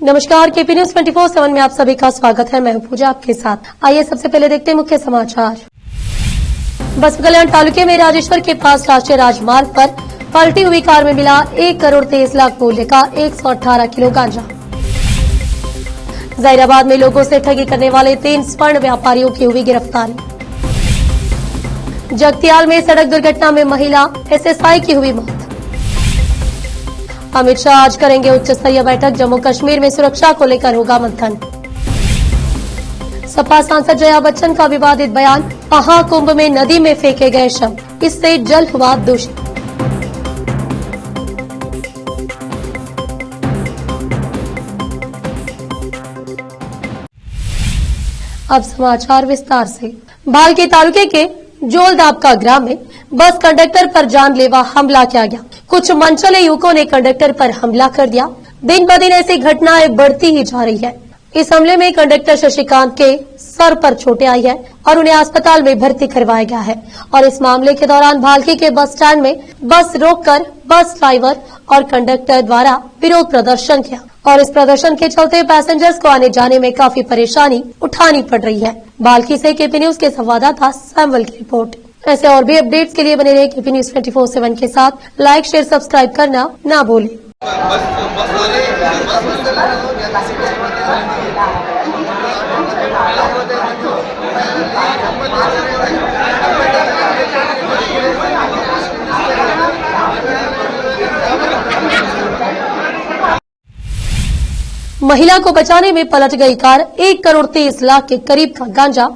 नमस्कार, KP news 24/7 में आप सभी का स्वागत है। मैं हूं पूजा आपके साथ। आइए सबसे पहले देखते हैं मुख्य समाचार। बसपा कल्याण तालुके में राजेश्वर के पास राष्ट्रीय राजमार्ग पर पलटी हुई कार में मिला 1 करोड़ 23 लाख मूल्य का 118 किलो गांजा। जहीराबाद में लोगों से ठगी करने वाले 3 स्वर्ण व्यापारियों की हुई गिरफ्तारी। जगतियाल में सड़क दुर्घटना में महिला एसएसआई की हुई मौत। अमित शाह आज करेंगे उच्च स्तरीय बैठक, जम्मू कश्मीर में सुरक्षा को लेकर होगा मंथन। सपा सांसद जया बच्चन का विवादित बयान, महाकुंभ में नदी में फेंके गए शव, इससे जल हुआ दूषित। अब समाचार विस्तार से। भालकी तालुके के जोलदापका ग्राम में बस कंडक्टर पर जानलेवा हमला किया गया। कुछ मनचले युवकों ने कंडक्टर पर हमला कर दिया। दिन ब दिन ऐसी घटनाएं बढ़ती ही जा रही है। इस हमले में कंडक्टर शशिकांत के सर पर चोटें आई है और उन्हें अस्पताल में भर्ती करवाया गया है। और इस मामले के दौरान भालकी के बस स्टैंड में बस रोककर बस ड्राइवर और कंडक्टर द्वारा विरोध प्रदर्शन किया और इस प्रदर्शन के चलते पैसेंजर्स को आने जाने में काफी परेशानी उठानी पड़ रही है। भालकी से केपी न्यूज के संवाददाता सैमुअल की रिपोर्ट। ऐसे और भी अपडेट्स के लिए बने रहे केपी न्यूज 24/7 के साथ। लाइक, शेयर, सब्सक्राइब करना ना भूलें। महिला को बचाने में पलट गई कार। 1 करोड़ 23 लाख के करीब का गांजा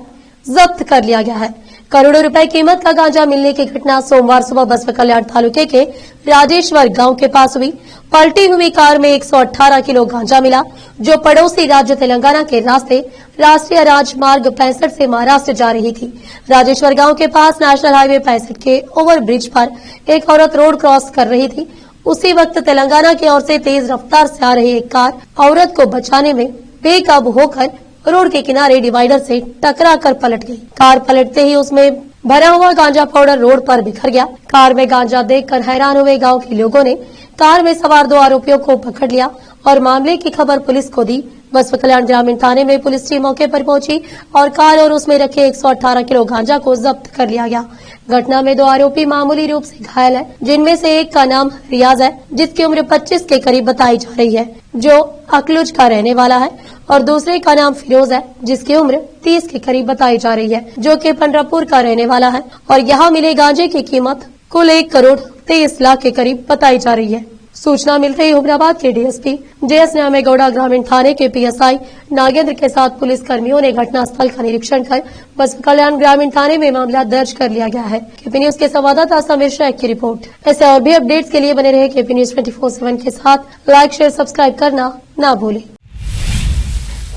जब्त कर लिया गया है। करोड़ों रुपए कीमत का गांजा मिलने की घटना सोमवार सुबह बसपा कल्याण तालुके के राजेश्वर गांव के पास हुई। पलटी हुई कार में 118 किलो गांजा मिला, जो पड़ोसी राज्य तेलंगाना के रास्ते राष्ट्रीय राजमार्ग 65 से महाराष्ट्र जा रही थी। राजेश्वर गांव के पास नेशनल हाईवे 65 के ओवरब्रिज पर एक औरत रोड क्रॉस कर रही थी। उसी वक्त तेलंगाना की ओर से तेज रफ्तार से आ रही एक कार औरत को बचाने में बेकाबू होकर रोड के किनारे डिवाइडर से टकराकर पलट गई। कार पलटते ही उसमें भरा हुआ गांजा पाउडर रोड पर बिखर गया। कार में गांजा देखकर हैरान हुए गांव के लोगों ने कार में सवार 2 आरोपियों को पकड़ लिया और मामले की खबर पुलिस को दी। बसपा कल्याण ग्रामीण थाने में पुलिस टीम मौके पर पहुंची और कार और उसमें रखे 118 किलो गांजा को जब्त कर लिया गया। घटना में 2 आरोपी मामूली रूप से घायल है, जिनमें से एक का नाम रियाज है, जिसकी उम्र 25 के करीब बताई जा रही है, जो अकलुज का रहने वाला है, और दूसरे का नाम फिरोज है, जिसकी उम्र 30 के करीब बताई जा रही है, जो कि पंडरापुर का रहने वाला है। और यहाँ मिले गांजे की कीमत कुल 1 करोड़ 23 लाख के करीब बताई जा रही है। सूचना मिलते ही उमराबाद के डीएसपी जेएस न्यामेगौड़ा ग्रामीण थाने के पीएसआई नागेंद्र के साथ पुलिस कर्मियों ने घटनास्थल का निरीक्षण कर बसपा कल्याण ग्रामीण थाने में मामला दर्ज कर लिया गया है। केपी न्यूज के संवाददाता समीर शेख की रिपोर्ट। ऐसे और भी अपडेट्स के लिए बने रहे केपी न्यूज 24/7 के साथ। लाइक, शेयर, सब्सक्राइब करना ना भूलें।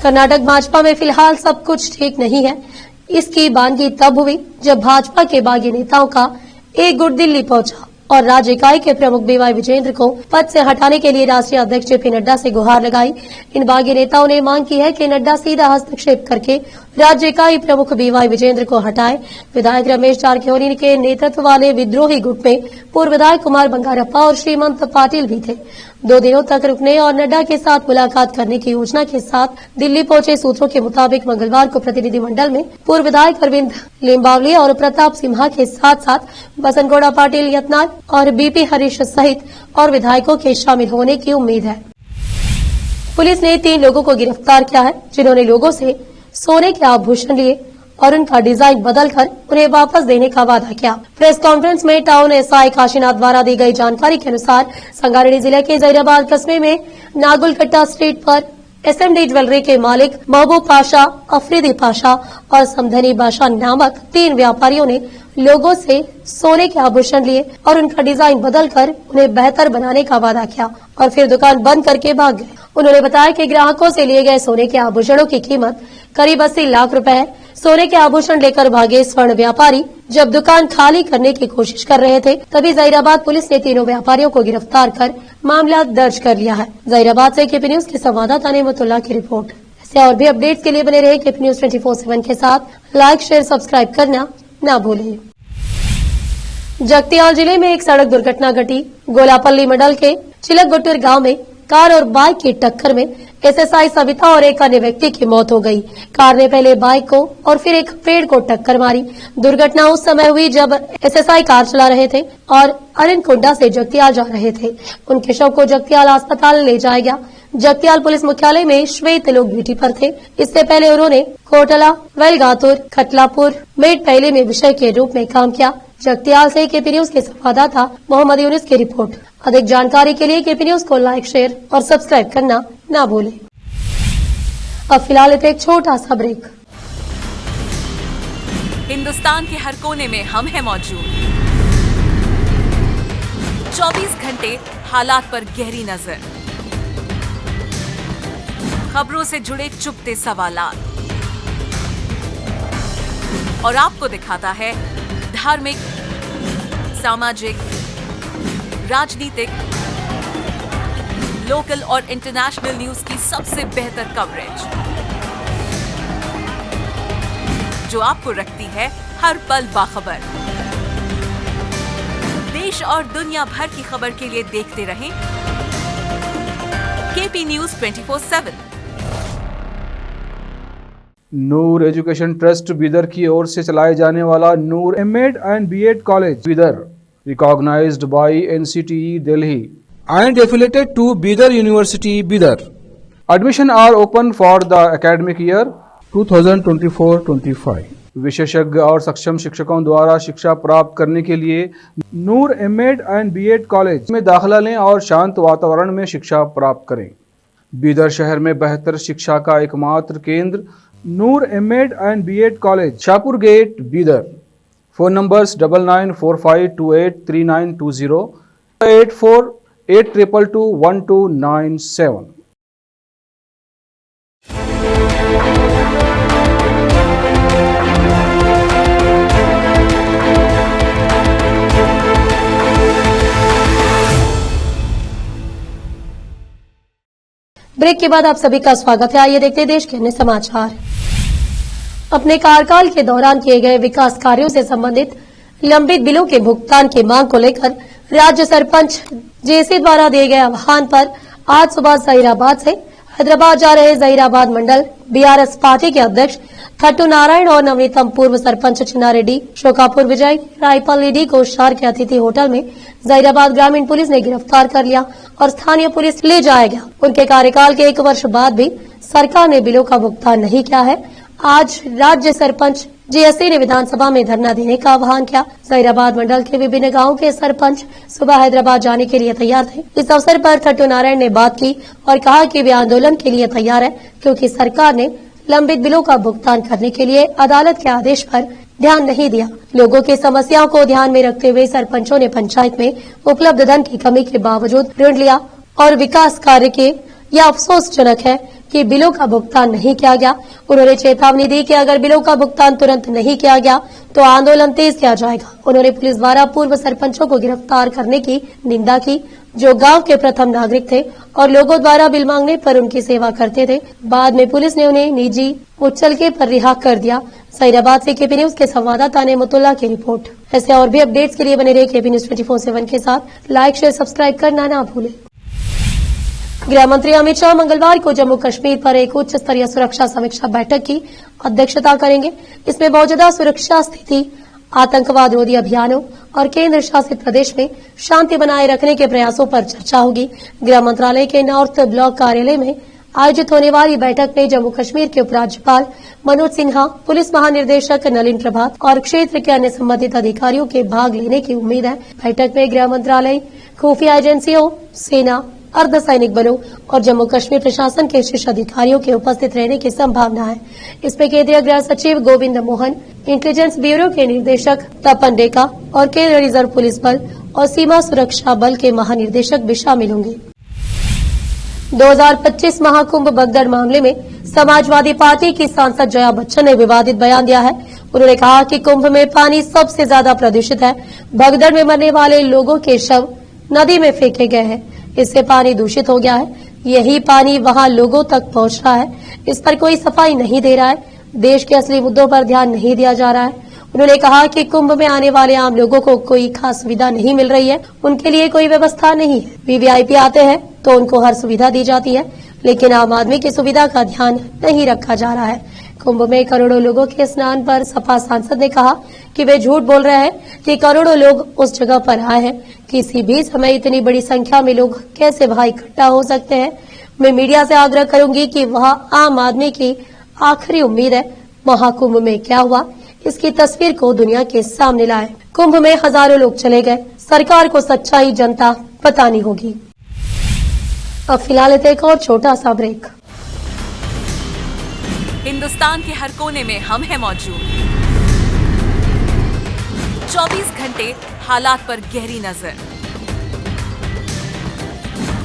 कर्नाटक भाजपा में फिलहाल सब कुछ ठीक नहीं है। इसकी बानगी तब हुई जब भाजपा के बागी नेताओं का एक गुट दिल्ली पहुंचा और राज्य इकाई के प्रमुख बीवाई विजेंद्र को पद से हटाने के लिए राष्ट्रीय अध्यक्ष जेपी नड्डा से गुहार लगाई। इन बागी नेताओं ने मांग की है कि नड्डा सीधा हस्तक्षेप करके राज्य इकाई प्रमुख बीवाई विजेंद्र को हटाए। विधायक रमेश जारकिहोली के नेतृत्व वाले विद्रोही गुट में पूर्व विधायक कुमार बंगारप्पा और श्रीमंत पाटिल भी थे। 2 दिनों तक रुकने और नड्डा के साथ मुलाकात करने की योजना के साथ दिल्ली पहुंचे सूत्रों के मुताबिक मंगलवार को प्रतिनिधिमंडल में पूर्व विधायक अरविंद लिम्बावली और प्रताप सिम्हा के साथ साथ बसनगौड़ा पाटिल यत्नाल और बीपी हरीश सहित और विधायकों के शामिल होने की उम्मीद है। पुलिस ने 3 लोगों को गिरफ्तार किया है, जिन्होंने लोगों से सोने के आभूषण लिए और उनका डिजाइन बदलकर उन्हें वापस देने का वादा किया। प्रेस कॉन्फ्रेंस में टाउन एसआई काशीनाथ द्वारा दी गई जानकारी के अनुसार संगारेड्डी जिले के जहीराबाद कस्बे में नागुलकट्टा स्ट्रीट पर एसएमडी ज्वेलरी के मालिक महबूब पाशा, अफरीदी पाशा और समधनी बादशाह नामक 3 व्यापारियों ने लोगों से सोने के आभूषण लिए और उनका डिजाइन बदलकर उन्हें बेहतर बनाने का वादा किया और फिर दुकान बंद करके भाग गए। उन्होंने बताया कि ग्राहकों से लिए गए सोने के आभूषणों की कीमत करीब 80 लाख रुपए है। सोने के आभूषण लेकर भागे स्वर्ण व्यापारी जब दुकान खाली करने की कोशिश कर रहे थे, तभी जहीराबाद पुलिस ने तीनों व्यापारियों को गिरफ्तार कर मामला दर्ज कर लिया है। जहीराबाद से केपी न्यूज के संवाददाता नेमतुल्लाह की रिपोर्ट। ऐसे और भी अपडेट्स के लिए बने रहे केपी न्यूज 24/7 के साथ। लाइक, शेयर, सब्सक्राइब करना ना भूलें। जगतियाल जिले में एक सड़क दुर्घटना घटी। गोलापल्ली मंडल के चिलकगुट्टूर गांव में कार और बाइक की टक्कर में एसएसआई सविता और एक अन्य व्यक्ति की मौत हो गई। कार ने पहले बाइक को और फिर एक पेड़ को टक्कर मारी। दुर्घटना उस समय हुई जब एसएसआई कार चला रहे थे और अरिनकुंडा से जगतियाल जा रहे थे। उनके शव को जगतियाल अस्पताल ले जाया गया। जगतियाल पुलिस मुख्यालय में श्वेत लोग ड्यूटी पर थे। इससे पहले उन्होंने कोटला, वेलगातुर, खटलापुर, मेडपैली में विषय के रूप में काम किया। जगतियाल से केपी न्यूज के संवाददाता मोहम्मद यूनिस की रिपोर्ट। अधिक जानकारी के लिए केपी न्यूज को लाइक, शेयर और सब्सक्राइब करना ना भूलें। अब फिलहाल एक छोटा सा ब्रेक। हिंदुस्तान के हर कोने में हम हैं मौजूद। 24 घंटे हालात पर गहरी नजर, खबरों से जुड़े चुपते सवालात और आपको दिखाता है धार्मिक, सामाजिक, राजनीतिक, लोकल और इंटरनेशनल न्यूज की सबसे बेहतर कवरेज, जो आपको रखती है हर पल बाखबर। देश और दुनिया भर की खबर के लिए देखते रहें KP news 24/7। Noor education trust Bidar की ओर से चलाए जाने वाला Noor MEd and BEd college Bidar, recognized by NCTE Delhi and affiliated to Bidar University, Bidar. Admission are open for the academic year 2024-25. विशेषज्ञ और सक्षम शिक्षकों द्वारा शिक्षा प्राप्त करने के लिए नूर एमएड एंड बीएड कॉलेज में दाखिला लें और शांत वातावरण में शिक्षा प्राप्त करें। बीदर शहर में बेहतर शिक्षा का एकमात्र केंद्र Noor MEd and BEd college, Shahpur gate, Bidar. Phone numbers 9945283920, 8482221297। Break के बाद आप सभी का स्वागत है। आइए देखते हैं देश के अन्य समाचार। अपने कार्यकाल के दौरान किए गए विकास कार्यों से संबंधित लंबित बिलों के भुगतान की मांग को लेकर राज्य सरपंच जेसी द्वारा दिए गए आह्वान पर आज सुबह जहीराबाद से हैदराबाद जा रहे जहीराबाद मंडल बीआरएस पार्टी के अध्यक्ष थट्टू नारायण और नवनीतम पूर्व सरपंच चिन्ना रेड्डी, शोकापुर विजय, रायपल्ली डी को शहर के अतिथि होटल में जहीराबाद ग्रामीण पुलिस ने गिरफ्तार कर लिया और स्थानीय पुलिस ले जाया गया। उनके कार्यकाल के 1 वर्ष बाद भी सरकार ने बिलों का भुगतान नहीं किया है। आज राज्य सरपंच जेएससी ने विधानसभा में धरना देने का आह्वान किया। जहीराबाद मंडल के विभिन्न गांवों के सरपंच सुबह हैदराबाद जाने के लिए तैयार थे। इस अवसर पर थट्टू नारायण ने बात की और कहा कि वे आंदोलन के लिए तैयार है, क्योंकि सरकार ने लंबित बिलों का भुगतान करने के लिए अदालत के आदेश पर ध्यान नहीं दिया। लोगों की समस्याओं को ध्यान में रखते हुए सरपंचों ने पंचायत में उपलब्ध धन की कमी के बावजूद ऋण लिया और विकास कार्य के यह अफसोसजनक है कि बिलों का भुगतान नहीं किया गया। उन्होंने चेतावनी दी कि अगर बिलों का भुगतान तुरंत नहीं किया गया तो आंदोलन तेज किया जाएगा। उन्होंने पुलिस द्वारा पूर्व सरपंचों को गिरफ्तार करने की निंदा की, जो गांव के प्रथम नागरिक थे और लोगों द्वारा बिल मांगने पर उनकी सेवा करते थे। बाद में पुलिस ने उन्हें निजी मुचलके पर रिहा कर दिया। जहीराबाद से केपी न्यूज के संवाददाता नेमतुल्लाह की रिपोर्ट। ऐसे और भी अपडेट्स के लिए बने रहे केपी न्यूज 24/7 के साथ। लाइक, शेयर, सब्सक्राइब करना ना भूलें। गृह मंत्री अमित शाह मंगलवार को जम्मू कश्मीर पर एक उच्च स्तरीय सुरक्षा समीक्षा बैठक की अध्यक्षता करेंगे। इसमें मौजूदा सुरक्षा स्थिति, आतंकवाद रोधी अभियानों और केंद्र शासित प्रदेश में शांति बनाए रखने के प्रयासों पर चर्चा होगी। गृह मंत्रालय के नॉर्थ ब्लॉक कार्यालय में आयोजित होने वाली बैठक में जम्मू कश्मीर के उपराज्यपाल मनोज सिन्हा, पुलिस महानिदेशक नलिन प्रभात और क्षेत्र के अन्य संबंधित अधिकारियों के भाग लेने की उम्मीद है। बैठक में गृह मंत्रालय, खुफिया एजेंसियों, सेना, अर्धसैनिक बलों और जम्मू कश्मीर प्रशासन के शीर्ष अधिकारियों के उपस्थित रहने की संभावना है। इसमें केंद्रीय गृह सचिव गोविंद मोहन, इंटेलिजेंस ब्यूरो के निदेशक तपन डेका और केंद्रीय रिजर्व पुलिस बल और सीमा सुरक्षा बल के महानिदेशक भी शामिल होंगे। 2025 महाकुंभ भगदड़ मामले में समाजवादी पार्टी की सांसद जया बच्चन ने विवादित बयान दिया है। उन्होंने कहा कि कुंभ में पानी सबसे ज्यादा प्रदूषित है। भगदड़ में मरने वाले लोगों के शव नदी में फेंके गए हैं, इससे पानी दूषित हो गया है। यही पानी वहां लोगों तक पहुंच रहा है। इस पर कोई सफाई नहीं दे रहा है। देश के असली मुद्दों पर ध्यान नहीं दिया जा रहा है। उन्होंने कहा कि कुंभ में आने वाले आम लोगों को कोई खास सुविधा नहीं मिल रही है, उनके लिए कोई व्यवस्था नहीं है। वीवीआईपी आते हैं तो उनको हर सुविधा दी जाती है, लेकिन आम आदमी की सुविधा का ध्यान नहीं रखा जा रहा है। कुंभ में करोड़ों लोगों के स्नान पर सपा सांसद ने कहा कि वे झूठ बोल रहे हैं कि करोड़ों लोग उस जगह पर आए हैं। किसी भी समय इतनी बड़ी संख्या में लोग कैसे वहां इकट्ठा हो सकते हैं। मैं मीडिया से आग्रह करूंगी कि वह आम आदमी की आखिरी उम्मीद है। महाकुंभ में क्या हुआ, इसकी तस्वीर को दुनिया के सामने लाए। कुंभ में हजारों लोग चले गए, सरकार को सच्चाई जनता बतानी होगी। अब फिलहाल एक और छोटा सा ब्रेक। हिंदुस्तान के हर कोने में हम हैं मौजूद। 24 घंटे हालात पर गहरी नजर,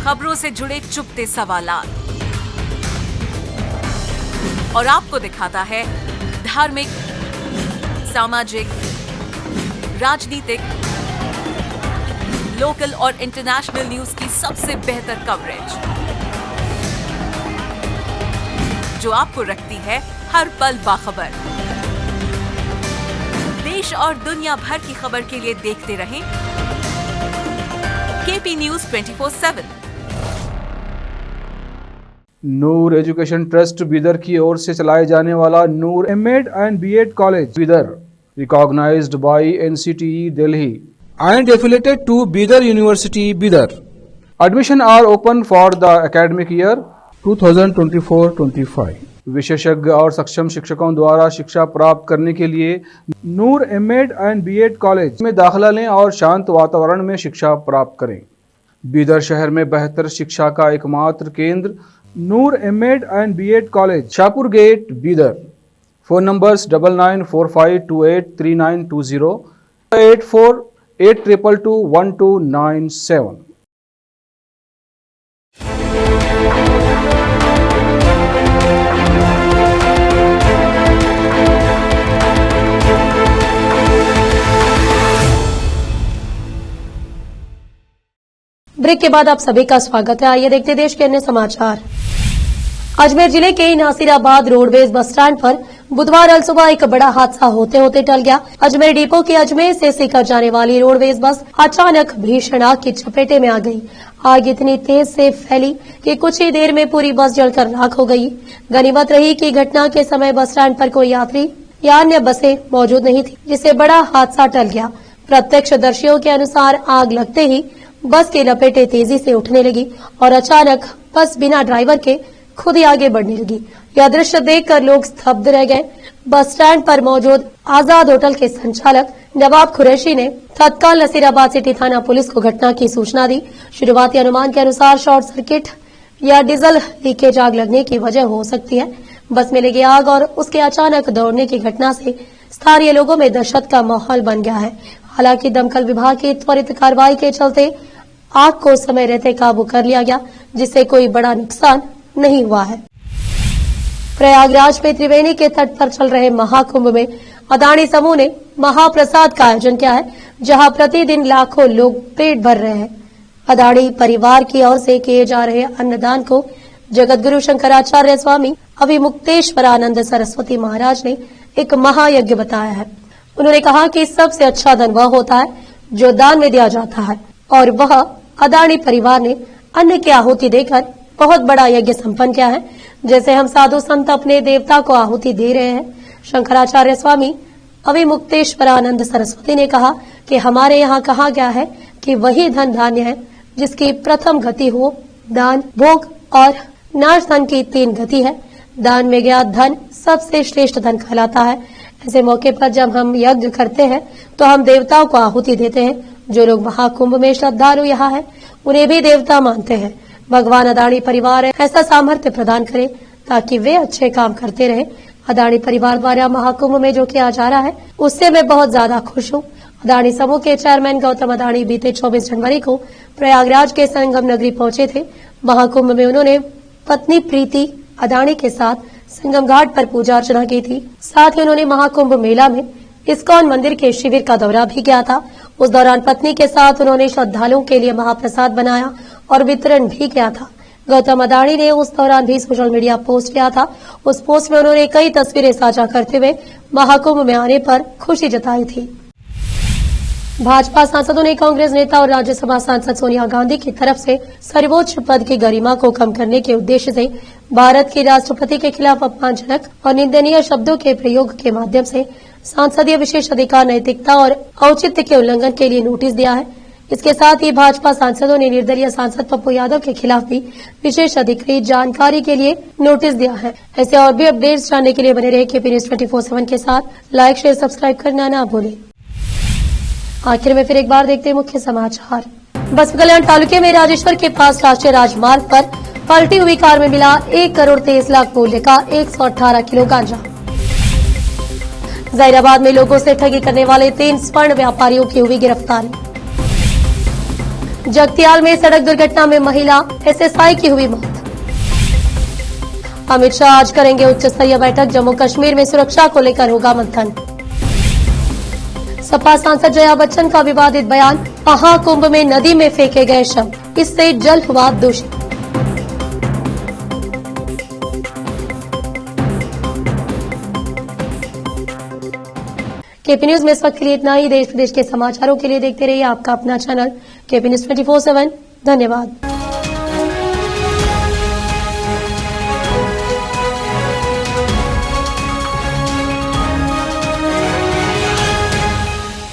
खबरों से जुड़े चुपते सवालात और आपको दिखाता है धार्मिक, सामाजिक, राजनीतिक, लोकल और इंटरनेशनल न्यूज की सबसे बेहतर कवरेज जो आपको रखती है हर पल बाखबर। देश और दुनिया भर की खबर के लिए देखते रहें KP news 24/7। Noor education trust Bidar की ओर से चलाए जाने वाला Noor MEd and BEd college Bidar recognised by NCTE Delhi and affiliated to Bidar University, Bidar. Admission are open for the academic year 2024-25. विशेषज्ञ और सक्षम शिक्षकों द्वारा शिक्षा प्राप्त करने के लिए नूर एमएड एंड बीएड कॉलेज में दाखिला लें और शांत वातावरण में शिक्षा प्राप्त करें। बीदर शहर में बेहतर शिक्षा का एकमात्र केंद्र Noor MEd and BEd college, Shahpur gate, Bidar. Phone numbers 9945283920, 8482221297। Break के बाद आप सभी का स्वागत है। आइए देखते देश के अन्य समाचार। अजमेर जिले के नासिराबाद रोडवेज बस स्टैंड पर बुधवार अल सुबह एक बड़ा हादसा होते होते टल गया। अजमेर डिपो की अजमेर से सीकर जाने वाली रोडवेज बस अचानक भीषण आग की चपेटे में आ गई। आग इतनी तेज से फैली कि कुछ ही देर में पूरी बस जलकर राख हो गई। गनीमत रही कि घटना के समय बस स्टैंड पर कोई यात्री या अन्य बसें मौजूद नहीं थी, जिससे बड़ा हादसा टल गया। प्रत्यक्षदर्शियों के अनुसार आग लगते ही बस की लपेटें तेजी से उठने लगी और अचानक बस बिना ड्राइवर के खुद ही आगे बढ़ने लगी। यह दृश्य देखकर लोग स्तब्ध रह गए। बस स्टैंड पर मौजूद आजाद होटल के संचालक नवाब कुरैशी ने तत्काल नसीराबाद सिटी थाना पुलिस को घटना की सूचना दी। शुरुआती अनुमान के अनुसार शॉर्ट सर्किट या डीजल लीकेज आग लगने की वजह हो सकती है। बस में लगी आग और उसके अचानक दौड़ने की घटना से स्थानीय लोगों में दहशत का माहौल बन गया है। हालांकि दमकल विभाग की त्वरित कार्रवाई के चलते आग को समय रहते काबू कर लिया गया, जिससे कोई बड़ा नुकसान नहीं हुआ है। प्रयागराज में त्रिवेणी के तट पर चल रहे महाकुंभ में अदानी समूह ने महाप्रसाद का आयोजन किया है, जहां प्रतिदिन लाखों लोग पेट भर रहे हैं। अदानी परिवार की ओर से किए जा रहे अन्नदान को जगतगुरु शंकराचार्य स्वामी अभिमुक्तेश्वरानंद सरस्वती महाराज ने एक महायज्ञ बताया है। उन्होंने कहा कि सबसे अच्छा धन वह होता है जो दान में दिया जाता है, और वह अदानी परिवार ने अन्न की आहुति देकर बहुत बड़ा यज्ञ संपन्न किया है। जैसे हम साधु संत अपने देवता को आहुति दे रहे हैं। शंकराचार्य स्वामी अभिमुक्तेश्वरानंद सरस्वती ने कहा कि हमारे यहाँ कहा गया है कि वही धन धान्य है जिसकी प्रथम गति हो दान, भोग और नाश धन की 3 गति है। दान में गया धन सबसे श्रेष्ठ धन कहलाता है। ऐसे मौके पर जब हम यज्ञ करते हैं तो हम देवताओं को आहुति देते हैं। जो लोग महाकुंभ में श्रद्धालु यहाँ है उन्हें भी देवता मानते हैं। भगवान अदानी परिवार ऐसा सामर्थ्य प्रदान करे ताकि वे अच्छे काम करते रहे। अदानी परिवार द्वारा महाकुंभ में जो किया जा रहा है उससे मैं बहुत ज्यादा खुश हूँ। अदानी समूह के चेयरमैन गौतम अदानी बीते 24 जनवरी को प्रयागराज के संगम नगरी पहुंचे थे। महाकुंभ में उन्होंने पत्नी प्रीति अदानी के साथ संगम घाट पर पूजा अर्चना की थी। साथ ही उन्होंने महाकुंभ मेला में इस्कॉन मंदिर के शिविर का दौरा भी किया था। उस दौरान पत्नी के साथ उन्होंने श्रद्धालुओं के लिए महाप्रसाद बनाया और वितरण भी किया था। गौतम अदानी ने उस दौरान भी सोशल मीडिया पोस्ट किया था। उस पोस्ट में उन्होंने कई तस्वीरें साझा करते हुए महाकुंभ में आने पर खुशी जताई थी। भाजपा सांसदों ने कांग्रेस नेता और राज्यसभा सांसद सोनिया गांधी की तरफ से सर्वोच्च पद की गरिमा को कम करने के उद्देश्य से भारत के राष्ट्रपति के खिलाफ अपमानजनक और निंदनीय शब्दों के प्रयोग के माध्यम से सांसदीय विशेष अधिकार, नैतिकता और औचित्य के उल्लंघन के लिए नोटिस दिया है। इसके साथ ही भाजपा सांसदों ने निर्दलीय सांसद पप्पू यादव के खिलाफ भी विशेष अधिकृत जानकारी के लिए नोटिस दिया है। ऐसे और भी अपडेट्स जानने के लिए बने रहे केपी न्यूज 24/7 के साथ। लाइक, शेयर, सब्सक्राइब करना ना भूलें। आखिर में फिर एक बार देखते हैं मुख्य समाचार। बसपा कल्याण तालुके में राजेश्वर के पास राष्ट्रीय राजमार्ग पर पलटी हुई कार में मिला 1,23,00,000 मूल्य का 118 किलो गांजा। जहीराबाद में लोगों से ठगी करने वाले 3 स्वर्ण व्यापारियों की हुई गिरफ्तारी। जगतियाल में सड़क दुर्घटना में महिला एसएसआई की हुई मौत। अमित शाह आज करेंगे उच्च स्तरीय बैठक, जम्मू कश्मीर में सुरक्षा को लेकर होगा मंथन। सपा सांसद जया बच्चन का विवादित बयान, महाकुंभ में नदी में फेंके गए शव, इससे जल हुआ दूषित। केपी न्यूज में इस वक्त के लिए इतना ही। देश प्रदेश के समाचारों के लिए देखते रहिए आपका अपना चैनल केपी न्यूज 24/7। धन्यवाद।